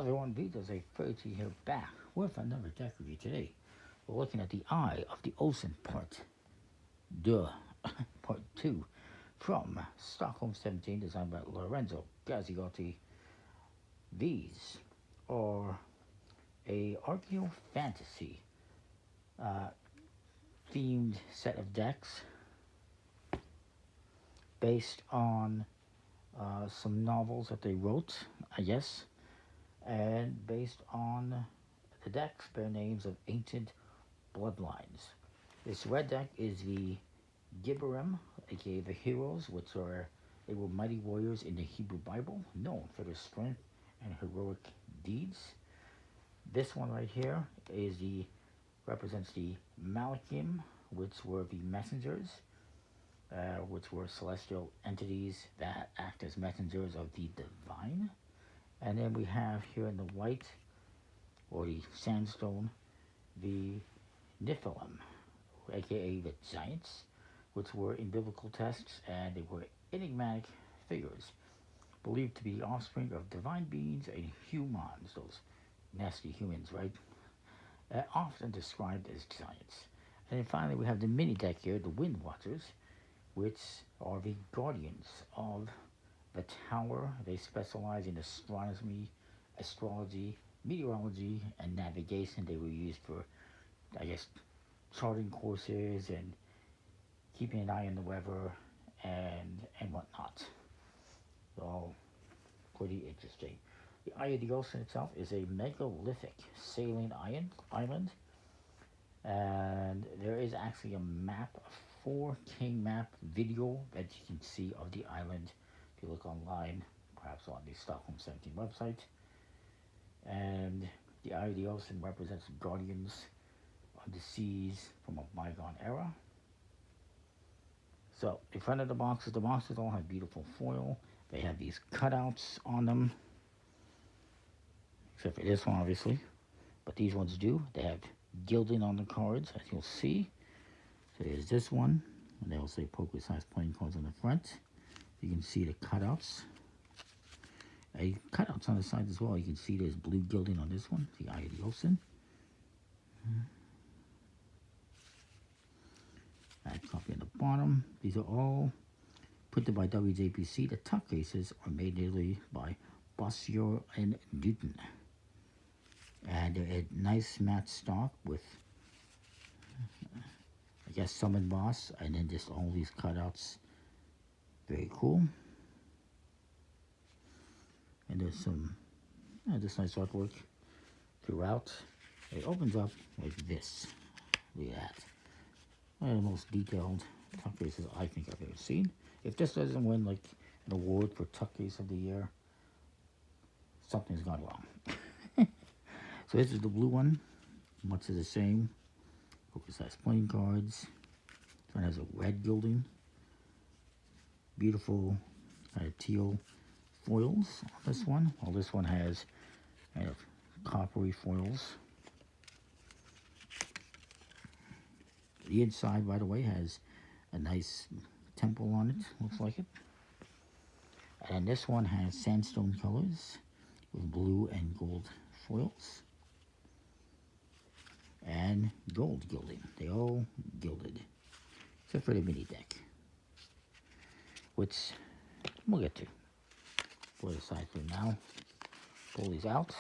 everyone, Vito's a 30 here back with another deck review today. We're looking at the Eye of the Ocean Part Part 2 from Stockholm 17, designed by Lorenzo Gazziotti. These are a Archeo Fantasy uh, themed set of decks based on some novels that they wrote, I guess, and based on the decks bear names of ancient bloodlines. This red deck is the GeriMan, aka the heroes, they were mighty warriors in the Hebrew Bible, known for their strength and heroic deeds. This one right here represents the Malachim, which were the messengers, which were celestial entities that act as messengers of the divine. And then we have here in the white, or the sandstone, the Nephilim, aka the giants, which were in biblical texts, and they were enigmatic figures, believed to be the offspring of divine beings and humans, those nasty humans, right? Often described as giants. And then finally we have the mini deck here, the Windwatchers, which are the guardians of the tower. They specialize in astronomy, astrology, meteorology, and navigation. They were used for, I guess, charting courses and keeping an eye on the weather and whatnot. So, pretty interesting. The Eye of the Ocean itself is a megalithic sailing island, and there is actually a map, a 4K map video that you can see of the island if you look online, perhaps on the Stockholm 17 website. And the Eye of the Ocean represents guardians of the seas from a bygone era. So, in front of the boxes all have beautiful foil. They have these cutouts on them, except for this one, obviously. But these ones do. They have gilding on the cards, as you'll see. So here's this one, and they also say poker-sized playing cards on the front. You can see the cutouts. Cutouts on the sides as well. You can see there's blue gilding on this one, the Eye of the Ocean. Copy on the bottom. These are all printed by WJPC. The tuck cases are made nearly by Bossier and Newton. And they're a nice matte stock with, I guess, some emboss, and then just all these cutouts. Very cool. And there's some just nice artwork throughout. It opens up like this. Look at that. One of the most detailed tuck cases I think I've ever seen. If this doesn't win like an award for tuck case of the year, something's gone wrong. So this is the blue one, much of the same. Poker-sized playing cards. This one has a red gilding. Beautiful kind of teal foils on this one, while this one has kind of coppery foils. The inside, by the way, has a nice temple on it, looks like it. And this one has sandstone colors with blue and gold foils. And gold gilding. They all gilded, except for the mini deck, which we'll get to. Put it aside for now. Pull these out.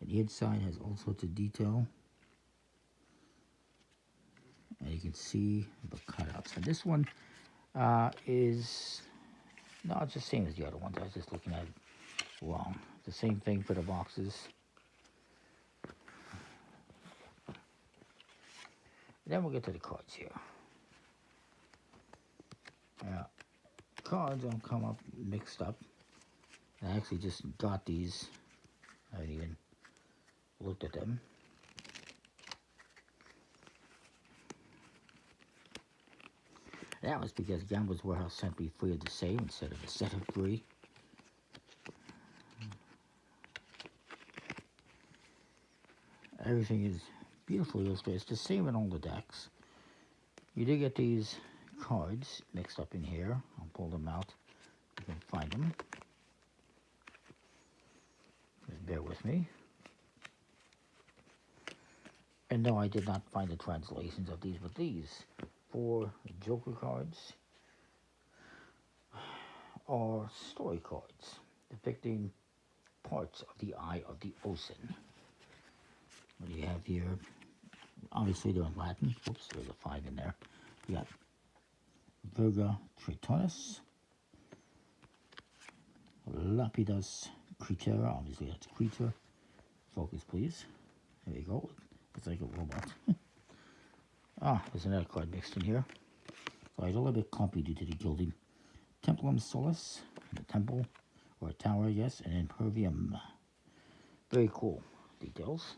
And the inside has all sorts of detail. And you can see the cutouts. And this one is not the same as the other ones. I was just looking at it wrong. The same thing for the boxes. Then we'll get to the cards here. Cards don't come up mixed up. I actually just got these. I haven't even looked at them. That was because Gambler's Warehouse sent me 3 of the same instead of a set of 3. Everything is beautifully illustrated. It's the same in all the decks. You do get these cards mixed up in here. I'll pull them out. You can find them. bear with me. And no, I did not find the translations of these, but these 4 Joker cards are story cards depicting parts of the Eye of the Ocean. What do you have here? Obviously they're in Latin. Oops, there's a 5 in there. We got Virga Tritonis, Lapidus Cretera, obviously that's Creature. Focus, please. There you go. It's like a robot. There's another card mixed in here. So it's a little bit clumpy due to the gilding. Templum Solus, the temple, or a tower, yes, and Impervium. Very cool details.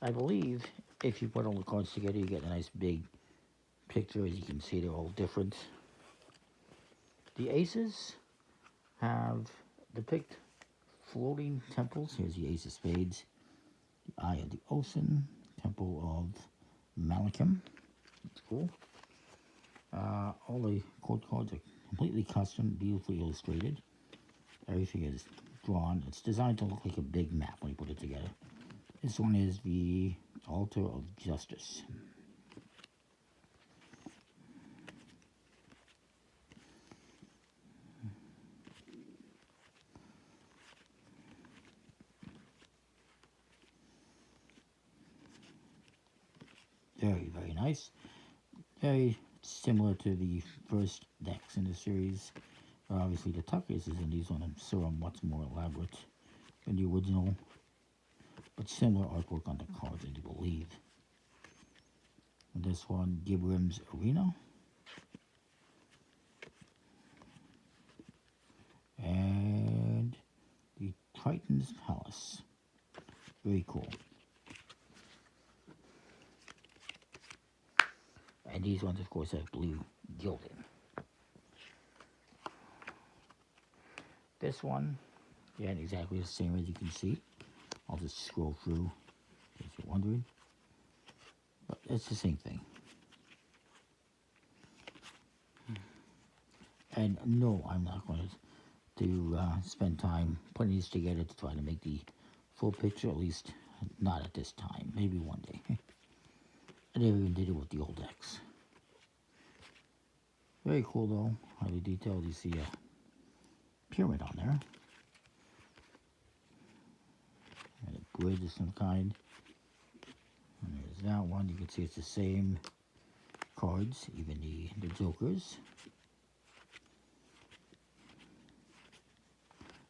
I believe if you put all the cards together, you get a nice big picture. As you can see, they're all different. The aces depict floating temples. Here's the Ace of Spades, the Eye of the Ocean, Temple of Malachim. That's cool. All the court cards are completely custom, beautifully illustrated. Everything is drawn. It's designed to look like a big map when you put it together. This one is the Altar of Justice. Very, very nice. Very similar to the first decks in the series. Obviously the tuck aces in these one are much more elaborate than the original, but similar artwork on the cards, I do believe. And this one, Gibram's Arena. And the Triton's Palace. Very cool. And these ones, of course, have blue gilding. This one, yeah, exactly the same as you can see. I'll just scroll through if you're wondering. But it's the same thing. And no, I'm not going to spend time putting these together to try to make the full picture, at least not at this time. Maybe one day. I never even did it with the old decks. Very cool though, highly detailed. You see a pyramid on there. And a bridge of some kind. And there's that one. You can see it's the same cards, even the jokers.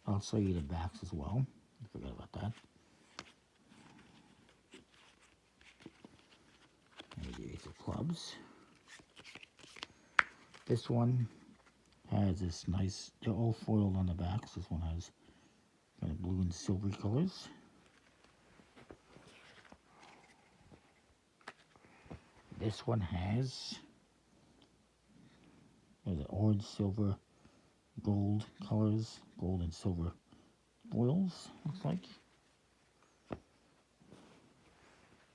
I'll show you the backs as well. I forgot about that. There's the Ace of Clubs. This one has this nice, they're all foiled on the backs. This one has kind of blue and silver colors. This one has the orange, silver, gold colors, gold and silver foils, looks like.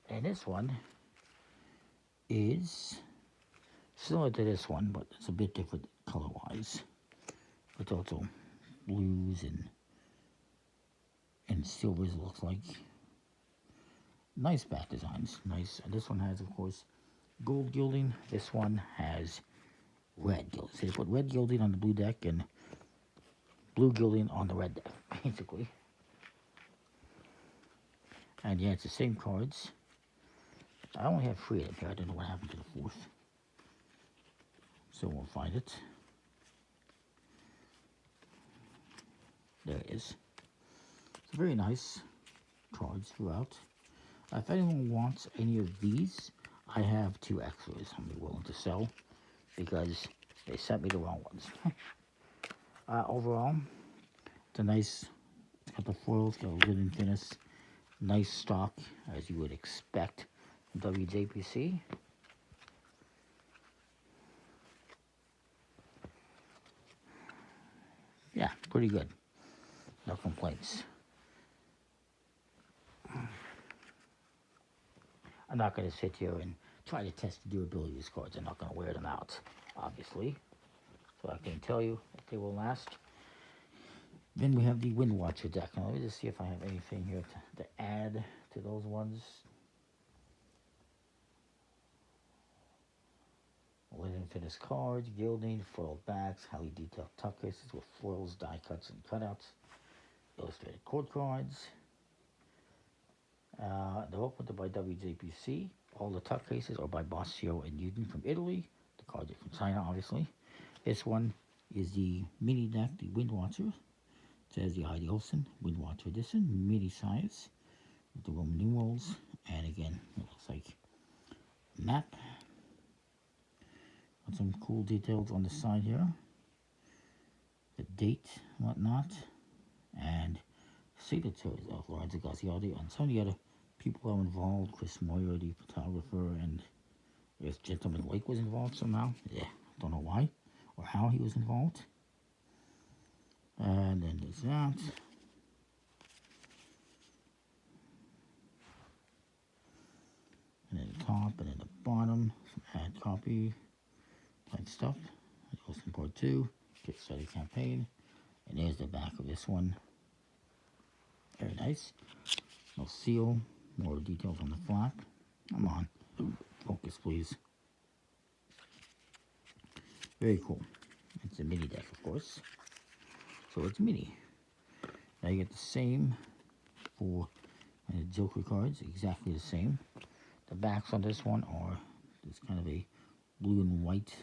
And this one is similar to this one, but it's a bit different color-wise. It's also blues and silvers, it looks like. Nice back designs, nice. And this one has, of course, gold gilding. This one has red gilding. So they put red gilding on the blue deck and blue gilding on the red deck, basically. And yeah, it's the same cards. I only have 3 of them here. I don't know what happened to the 4th. So we'll find it. There it is. It's very nice cards throughout. If anyone wants any of these, I have 2 extras I'm willing to sell because they sent me the wrong ones. Overall, it's a nice, it's got the foils, got a linen finish, nice stock as you would expect from WJPC. Yeah, pretty good. No complaints. I'm not going to sit here and try to test the durability of these cards. I'm not going to wear them out, obviously. So I can tell you that they will last Then we have the Windwatcher deck. Now, let me just see if I have anything here to add to those ones. Linen finished cards, gilding, foiled backs, highly detailed tuck cases with foils, die cuts, and cutouts. Illustrated court cards. They're all printed by WJPC. All the tuck cases are by Bossio and Newton from Italy. The cards are from China, obviously. This one is the mini deck, the Windwatcher. It says the Heidi Olsen Windwatcher Edition, mini size with the Roman numerals. And again, it looks like a map. Got some cool details on the side here. The date, whatnot. And signatures of Lorenzo Gazziotti and some of the other people are involved. Chris Moyer, the photographer, and I guess Gentleman Lake was involved somehow. Yeah, don't know why or how he was involved. And then there's that. And then the top and then the bottom, some ad copy type stuff. Austin Part 2, Kickstarter campaign. And there's the back of this one. Very nice. No seal. More details on the flap. Come on. Focus, please. Very cool. It's a mini deck, of course. So it's mini. Now you get the same for the Joker cards. Exactly the same. The backs on this one are this kind of a blue and white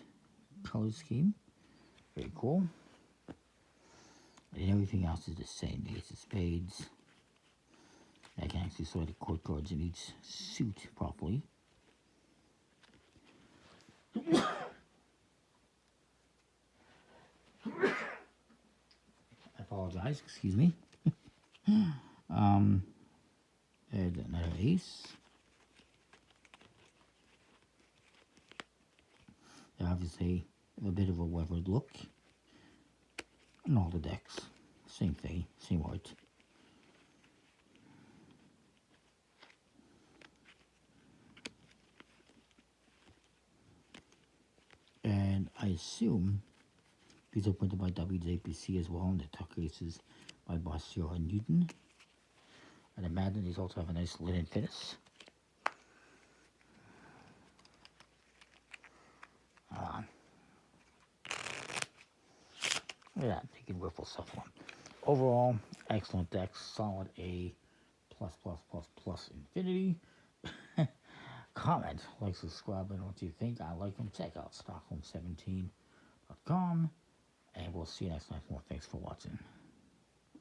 color scheme. Very cool. And everything else is the same. The Ace of Spades. I can actually sort the court cards in each suit properly. I apologize, excuse me. There's another ace. They obviously have a bit of a weathered look. And all the decks, same thing, same art. And I assume these are printed by WJPC as well, and the tuck cases by Bossio and Newton. And I imagine these also have a nice linen finish. Look at that, you can riffle stuff on. Overall, excellent deck, solid A++++ infinity. Comment, like, subscribe, and what you think. I like them. Check out Stockholm17.com, and we'll see you next time. More thanks for watching.